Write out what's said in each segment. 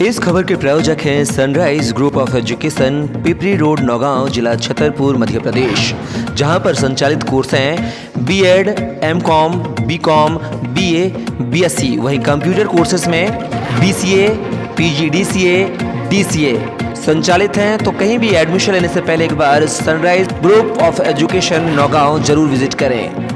इस खबर के प्रायोजक हैं Sunrise Group of Education, Pipri road, Naugaon, जिला छतरपुर, मध्य प्रदेश, जहां पर संचालित कोर्स हैं BEd, MCom, BCom, BA, BSc. वहीं कंप्यूटर कोर्सेज में बीसीए, पीजीडीसीए, डीसीए संचालित हैं। तो कहीं भी एडमिशन लेने से पहले एक बार Sunrise Group of Education Naugaon जरूर विजिट करें।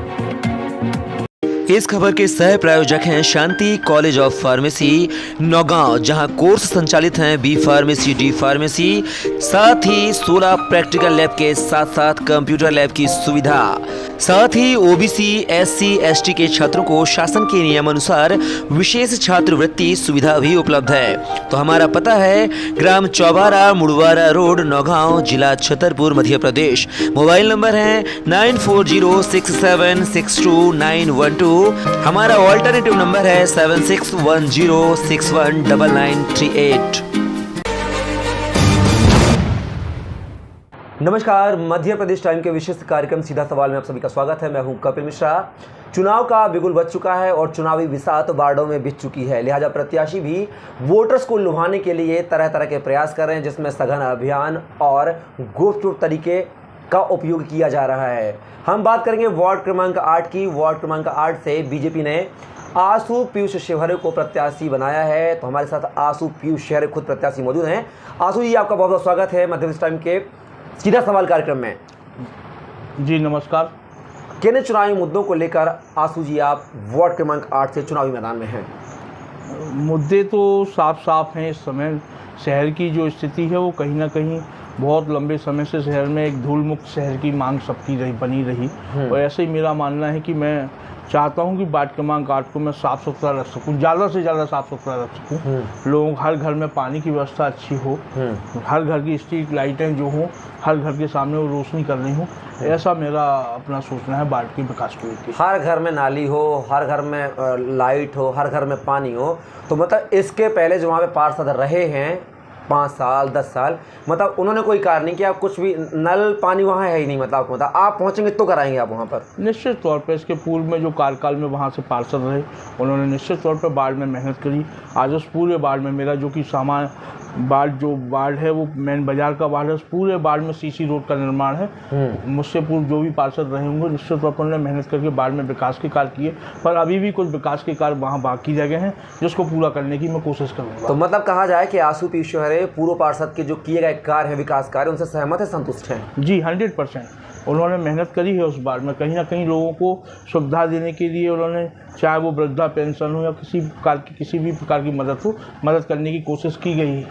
इस खबर के सह प्रायोजक हैं Shanti College of Pharmacy Naugaon, जहां कोर्स संचालित हैं बी फार्मेसी, डी फार्मेसी, साथ ही 16 प्रैक्टिकल लैब के साथ साथ कंप्यूटर लैब की सुविधा। साथ ही ओबीसी, एससी, एसटी के छात्रों को शासन के नियमानुसार विशेष छात्रवृत्ति सुविधा भी उपलब्ध है। तो हमारा पता है ग्राम चौबारा, मुड़वारा रोड, नौगांव, जिला छतरपुर, मध्य प्रदेश। मोबाइल नंबर है 9406762912। हमारा ऑल्टरनेटिव नंबर है 7610619938। नमस्कार, मध्य प्रदेश टाइम के विशेष कार्यक्रम सीधा सवाल में आप सभी का स्वागत है। मैं हूं कपिल मिश्रा। चुनाव का बिगुल बज चुका है और चुनावी बिसात वार्डों में बिछ चुकी है, लिहाजा प्रत्याशी भी वोटर्स को लुभाने के लिए तरह तरह के प्रयास कर रहे हैं, जिसमें सघन अभियान और गुप्त तरीके का उपयोग किया जा रहा है। हम बात करेंगे वार्ड क्रमांक 8 की। वार्ड क्रमांक 8 से बीजेपी ने आशु पीयूष शेहरे को प्रत्याशी बनाया है। तो हमारे साथ आशु पीयूष शेहरे खुद प्रत्याशी मौजूद हैं। आशु जी, आपका बहुत बहुत स्वागत है मध्य प्रदेश टाइम के सीधा सवाल कार्यक्रम में। जी नमस्कार। किन चुनावी मुद्दों को लेकर आशु जी आप वार्ड क्रमांक 8 से चुनावी मैदान में हैं? मुद्दे तो साफ साफ हैं। इस समय शहर की जो स्थिति है वो कहीं ना कहीं बहुत लंबे समय से शहर में एक धूल मुक्त शहर की मांग सबकी बनी रही। और ऐसे ही मेरा मानना है कि मैं चाहता हूं कि वार्ड क्रमांक 8 को मैं साफ़ सुथरा रख सकूं, ज़्यादा से ज़्यादा साफ़ सुथरा रख सकूं। लोगों हर घर में पानी की व्यवस्था अच्छी हो, हर घर की स्ट्रीट लाइटें जो हों, हर घर के सामने वो रोशनी कर रही हो। ऐसा मेरा अपना सोचना है वार्ड के विकास को लेकर। हर घर में नाली हो, हर घर में लाइट हो, हर घर में पानी हो। तो मतलब इसके पहले जो वहाँ पे पार्षद रहे हैं 5 साल 10 साल, मतलब उन्होंने कोई कार्य नहीं किया, कुछ भी नल पानी वहाँ है ही नहीं। मतलब आप पहुँचेंगे तो कराएंगे आप वहाँ पर? निश्चित तौर पर इसके पूर्व में जो कार्यकाल में वहाँ से पार्षद रहे, उन्होंने निश्चित तौर पर वार्ड में मेहनत करी। आज उस पूरे वार्ड में मेरा जो कि वार्ड है वो मेन बाजार का वार्ड है, उस पूरे वार्ड में सीसी रोड का निर्माण है। मुझसे पूर्व जो भी पार्षद रहे होंगे निश्चित तौर पर उन्होंने मेहनत करके वार्ड में विकास के कार्य किए, पर अभी भी कुछ विकास के कार्य वहाँ बाकी रह गए हैं, जिसको पूरा करने की मैं कोशिश करूँगा। तो मतलब कहा जाए कि आशु पीयूष शेहरे पूर्व पार्षद के जो किए गए कार्य हैं, विकास कार्य, उनसे सहमत है, संतुष्ट हैं? जी 100%। उन्होंने मेहनत करी है उस बार में, कहीं ना कहीं लोगों को सुविधा देने के लिए उन्होंने, चाहे वो वृद्धा पेंशन हो या किसी भी प्रकार की मदद हो, मदद करने की कोशिश की गई है।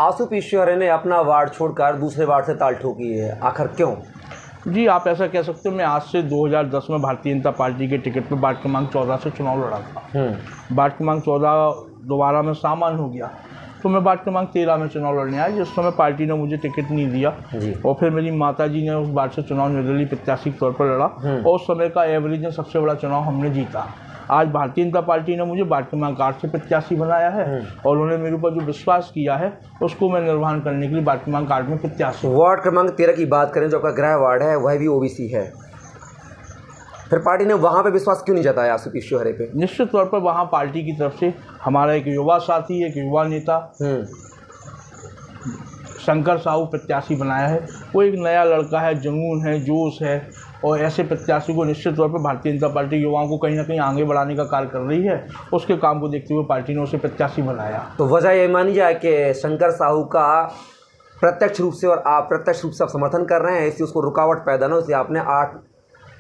आशु पीयूष शेहरे ने अपना वार्ड छोड़कर दूसरे वार्ड से ताल ठोकी है, आखिर क्यों? जी आप ऐसा कह सकते हो। मैं आज से 2010 में भारतीय जनता पार्टी के टिकट पर वार्ड क्रमांक 14 से चुनाव लड़ा था। वार्ड क्रमांक 14 दोबारा में सामान्य हो गया, तो मैं वार्ड क्रमांक 13 में चुनाव लड़ने आया, जिस समय पार्टी ने मुझे टिकट नहीं दिया। और फिर मेरी माता जी ने उस वार्ड से चुनाव निर्दलीय प्रत्याशी के तौर पर लड़ा और उस समय का एवरेज में सबसे बड़ा चुनाव हमने जीता। आज भारतीय जनता पार्टी ने मुझे वार्ड क्रमांक 8 से प्रत्याशी बनाया है और उन्होंने मेरे ऊपर जो विश्वास किया है उसको मैं निर्वहन करने के लिए वार्ड क्रमांक 8 में प्रत्याशी। वार्ड क्रमांक 13 की बात करें, जो आपका गृह वार्ड है वह भी ओबीसी है, फिर पार्टी ने वहाँ पे विश्वास क्यों नहीं जताया आशु पीयूष शेहरे पे? निश्चित तौर पर वहाँ पार्टी की तरफ से हमारा एक युवा साथी, एक युवा नेता शंकर साहू प्रत्याशी बनाया है। वो एक नया लड़का है, जुनून है, जोश है, और ऐसे प्रत्याशी को निश्चित तौर पर भारतीय जनता पार्टी युवाओं को कहीं ना कहीं आगे बढ़ाने का कार्य कर रही है। उसके काम को देखते हुए पार्टी ने उसे प्रत्याशी बनाया। तो वजह ये मानी जाए कि शंकर साहू का प्रत्यक्ष रूप से और अप्रत्यक्ष रूप से आप समर्थन कर रहे हैं, इसलिए उसको रुकावट पैदा ना, इसलिए आपने 8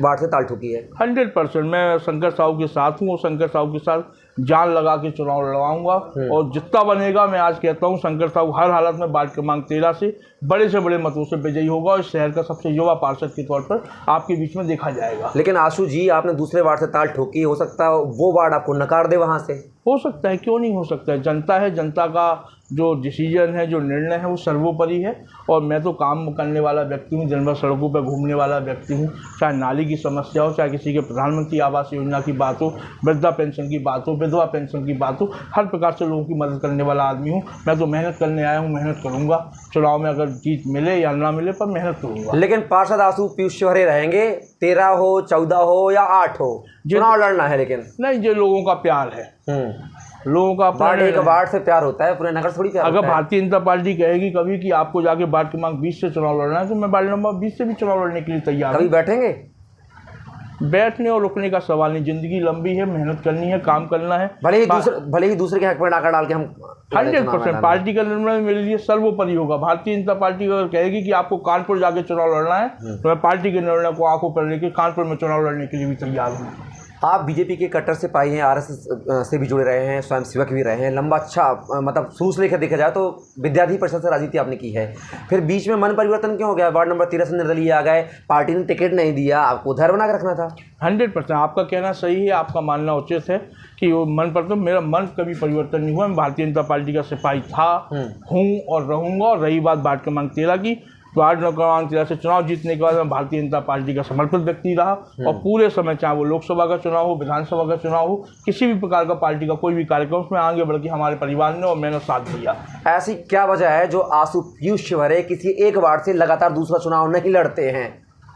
वार्ड से ताल ठोकी है? 100% मैं शंकर साहू के साथ हूँ और शंकर साहू के साथ जान लगा के चुनाव लड़वाऊंगा। और जितना बनेगा, मैं आज कहता हूँ, शंकर साहू हर हालत में वार्ड क्रमांक 13 से बड़े मतों से विजयी होगा और शहर का सबसे युवा पार्षद के तौर पर आपके बीच में देखा जाएगा। लेकिन आशु जी, आपने दूसरे वार्ड से ताल ठोकी, हो सकता है वो वार्ड आपको नकार दे वहाँ से? हो सकता है, क्यों नहीं हो सकता है। जनता है, जनता का जो डिसीजन है, जो निर्णय है, वो सर्वोपरि है। और मैं तो काम करने वाला व्यक्ति हूँ, दिन भर सड़कों पर घूमने वाला व्यक्ति हूँ। चाहे नाली की समस्या हो, चाहे किसी के प्रधानमंत्री आवास योजना की बात हो, वृद्धा पेंशन की बात हो, विधवा पेंशन की बात हो, हर प्रकार से लोगों की मदद करने वाला आदमी हूँ। मैं तो मेहनत करने आया हूँ, मेहनत करूँगा। चुनाव में अगर जीत मिले या ना मिले, पर मेहनत करूँगा। लेकिन पार्षद आशु पीयूष शेहरे रहेंगे, 13 हो, 14 हो या 8 हो, चुनाव लड़ना है। लेकिन नहीं, ये लोगों का प्यार है। लोगों का अपना वार्ड एक वार्ड से प्यार होता है, पूरे नगर थोड़ी प्यार अगर होता है। भारतीय जनता पार्टी कहेगी कभी कि आपको जाके वार्ड क्रमांक 20 से चुनाव लड़ना है तो मैं वार्ड नंबर 20 से भी चुनाव लड़ने के लिए तैयार कभी हूँ। बैठेंगे? बैठने और रुकने का सवाल नहीं, जिंदगी लंबी है, मेहनत करनी है, काम करना है। भले ही दूसरे के हक पर डाका डाल के हम 100% पार्टी का निर्णय मेरे लिए सर्वोपरि होगा। भारतीय जनता पार्टी अगर कहेगी कि आपको कानपुर जाके चुनाव लड़ना है तो मैं पार्टी के निर्णय को आंखों पर लेकर कानपुर में चुनाव लड़ने के लिए भी तैयार हूँ। आप बीजेपी के कट्टर सिपाही हैं, आरएसएस से भी जुड़े रहे हैं, स्वयं सेवक भी रहे हैं, लंबा अच्छा मतलब शुरू से लेकर देखा जाए तो विद्यार्थी परिषद से राजनीति आपने की है, फिर बीच में मन परिवर्तन क्यों हो गया? वार्ड नंबर 13 से निर्दलीय आ गए, पार्टी ने टिकट नहीं दिया, आपको उधार बना के रखना था। 100% आपका कहना सही है, आपका मानना उचित है कि वो मन पर तो मेरा मन कभी परिवर्तन नहीं हुआ। मैं भारतीय जनता पार्टी का सिपाही था, हूँ और रहूँगा। और रही बात वार्ड क्रमांक 13 की, वार्ड क्रमांक 13 से चुनाव जीतने के बाद मैं भारतीय जनता पार्टी का समर्पित व्यक्ति रहा और पूरे समय, चाहे वो लोकसभा का चुनाव हो, विधानसभा का चुनाव हो, किसी भी प्रकार का पार्टी का कोई भी कार्यक्रम उसमें आगे बढ़ के हमारे परिवार ने और मैंने साथ दिया। ऐसी क्या वजह है जो आंसू पीयूष शिवहरे किसी एक वार्ड से लगातार दूसरा चुनाव नहीं लड़ते हैं?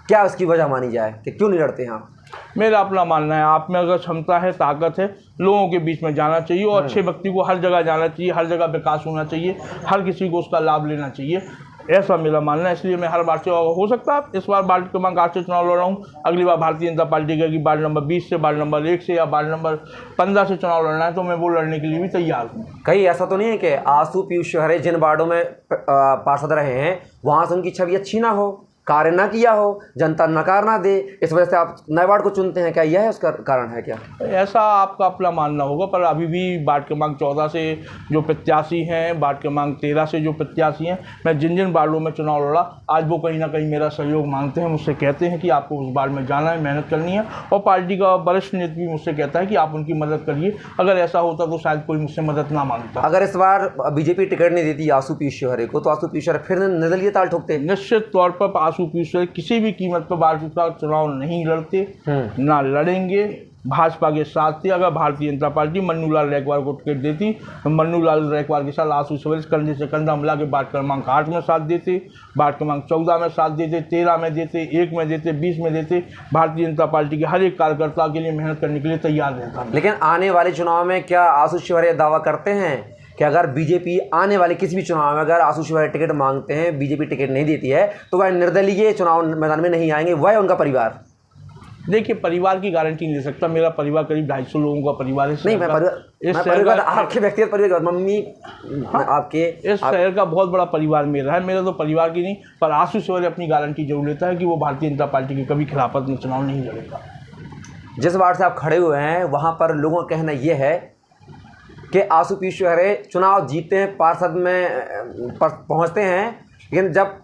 क्या उसकी वजह मानी जाए कि क्यों नहीं लड़ते हैं आप? मेरा अपना मानना है, आप में अगर क्षमता है, ताकत है, लोगों के बीच में जाना चाहिए और अच्छे व्यक्ति को हर जगह जाना चाहिए, हर जगह विकास होना चाहिए, हर किसी को उसका लाभ लेना चाहिए, ऐसा मेरा मानना है। इसलिए मैं हर बार से, हो सकता है इस बार वार्ड क्रमांक 8 से चुनाव लड़ रहा हूँ, अगली बार भारतीय जनता पार्टी का कि वार्ड नंबर 20 से, वार्ड नंबर 1 से या वार्ड नंबर 15 से चुनाव लड़ना है तो मैं वो लड़ने के लिए भी तैयार हूँ। कहीं ऐसा तो नहीं है कि आंसू पीयूष शिवहरे जिन वार्डों में पार्षद रहे हैं वहाँ से उनकी छवि अच्छी ना हो, कार्य ना किया हो, जनता नकार ना दे, इस वजह से आप नए वार्ड को चुनते हैं? क्या यह है उसका कारण है क्या? ऐसा आपका अपना मानना होगा, पर अभी भी वार्ड क्रमांक 14 से जो प्रत्याशी हैं, वार्ड क्रमांक 13 से जो प्रत्याशी हैं, मैं जिन जिन वार्डों में चुनाव लड़ा, आज वो कहीं ना कहीं मेरा सहयोग मांगते हैं, मुझसे कहते हैं कि आपको उस वार्ड में जाना है, मेहनत करनी है। और पार्टी का वरिष्ठ नेता भी मुझसे कहता है कि आप उनकी मदद करिए। अगर ऐसा होता तो शायद कोई मुझसे मदद ना मांगता। अगर इस बार बीजेपी टिकट नहीं देती आंसू पीयूष शिवहरे को तो आंसू पीयूष शिवहरे फिर निर्दलीय ताल ठोकते? निश्चित तौर पर आंसू पीयूष शिवहरे किसी भी कीमत पर वार्ड का चुनाव नहीं लड़ते, ना लड़ेंगे। भाजपा के साथ थी। अगर भारतीय जनता पार्टी मन्नू लाल रैकवार को टिकट देती तो मन्नू लाल रैकवार के साथ आंसू शिवहरे कंधे से कंधा मिला के वार्ड क्रमांक 8 में साथ देते, वार्ड क्रमांक 14 में साथ देते, 13 में देते, 1 में देते, 20 में देते। भारतीय जनता पार्टी के हर एक कार्यकर्ता के लिए मेहनत करने के लिए तैयार रहता। लेकिन आने वाले चुनाव में क्या आंसू शिवहरे दावा करते हैं कि अगर बीजेपी आने वाले किसी भी चुनाव में अगर आंसू शिवहरे टिकट मांगते हैं, बीजेपी टिकट नहीं देती है तो वह निर्दलीय चुनाव मैदान में नहीं आएंगे, वह उनका परिवार? देखिए, परिवार की गारंटी नहीं ले सकता। मेरा परिवार करीब 250 लोगों का परिवार है। नहीं, मैं परिवार आपके व्यक्तिगत परिवार, मम्मी आपके इस शहर का बहुत बड़ा परिवार मेरा है। मेरा तो परिवार की नहीं, पर आंसू शिवहरे अपनी गारंटी जरूर लेता है कि वो भारतीय जनता पार्टी की कभी खिलाफत में चुनाव नहीं लड़ेगा। जिस वार्ड से आप खड़े हुए हैं वहाँ पर लोगों का कहना यह है कि आंसू पीयूष शिवहरे चुनाव जीतते हैं, पार्षद में पहुँचते हैं, लेकिन जब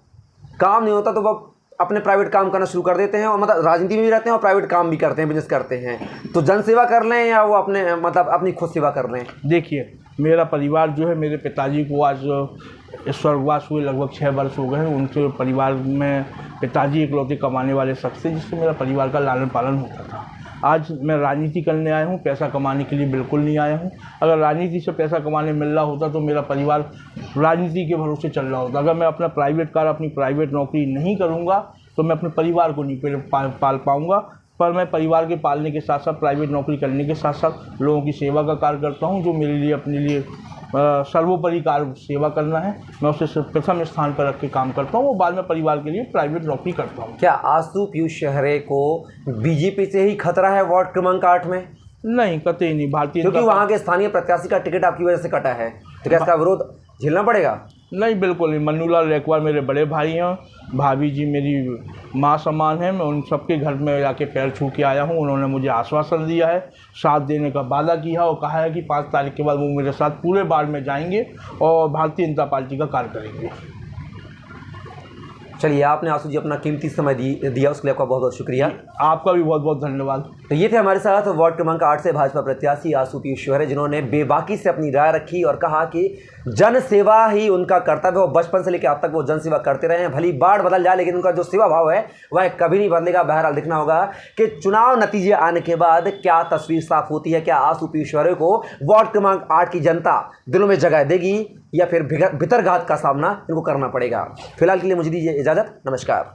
काम नहीं होता तो वह अपने प्राइवेट काम करना शुरू कर देते हैं और मतलब राजनीति में भी रहते हैं और प्राइवेट काम भी करते हैं, बिजनेस करते हैं। तो जन सेवा कर लें या वो अपने मतलब अपनी खुद सेवा कर लें? देखिए, मेरा परिवार जो है, मेरे पिताजी को आज स्वर्गवास हुए लगभग 6 वर्ष हो गए हैं। उनके परिवार में पिताजी इकलौते कमाने वाले शख्स थे जिससे मेरा परिवार का लालन पालन होता था। आज मैं राजनीति करने आया हूँ, पैसा कमाने के लिए बिल्कुल नहीं आया हूँ। अगर राजनीति से पैसा कमाने मिल रहा होता तो मेरा परिवार राजनीति के भरोसे चल रहा होता। अगर मैं अपना प्राइवेट कार, अपनी प्राइवेट नौकरी नहीं करूँगा तो मैं अपने परिवार को नहीं पाल पाऊँगा। पर मैं परिवार के पालने के साथ साथ, प्राइवेट नौकरी करने के साथ साथ लोगों की सेवा का कार्य करता हूँ, जो मेरे लिए अपने लिए सर्वोपरि कार्य सेवा करना है। मैं उसे प्रथम स्थान पर रख के काम करता हूँ, वो बाद में परिवार के लिए प्राइवेट नौकरी करता हूँ। क्या आंसू पीयूष शिवहरे को बीजेपी से ही खतरा है वार्ड क्रमांक 8 में? नहीं, कतई नहीं। भारतीय, क्योंकि वहाँ के स्थानीय प्रत्याशी का टिकट आपकी वजह से कटा है, तो क्या इसका विरोध झेलना पड़ेगा? नहीं, बिल्कुल नहीं। मन्नू लाल रैकवार मेरे बड़े भाई हैं, भाभी जी मेरी माँ समान है। मैं उन सबके घर में जाके पैर छू के आया हूँ। उन्होंने मुझे आश्वासन दिया है, साथ देने का वादा किया और कहा है कि 5 तारीख के बाद वो मेरे साथ पूरे वार्ड में जाएंगे और भारतीय जनता पार्टी का कार्य करेंगे। चलिए, आपने आंसू जी अपना कीमती समय दिया, उसके लिए आपका बहुत बहुत शुक्रिया। आपका भी बहुत बहुत धन्यवाद। तो ये थे हमारे साथ वार्ड क्रमांक 8 से भाजपा प्रत्याशी आंसू पीयूष शिवहरे, जिन्होंने बेबाकी से अपनी राय रखी और कहा कि जन सेवा ही उनका कर्तव्य है। वो बचपन से लेकर अब तक वो जन सेवा करते रहे हैं। भली बाढ़ बदल जाए लेकिन उनका जो सेवा भाव है वह कभी नहीं बदलेगा। बहरहाल देखना होगा कि चुनाव नतीजे आने के बाद क्या तस्वीर साफ होती है। क्या आंसू पीयूष शिवहरे को वार्ड क्रमांक 8 की जनता दिलों में जगह देगी या फिर भितरघात का सामना इनको करना पड़ेगा। फिलहाल के लिए मुझे दीजिए इजाज़त। नमस्कार।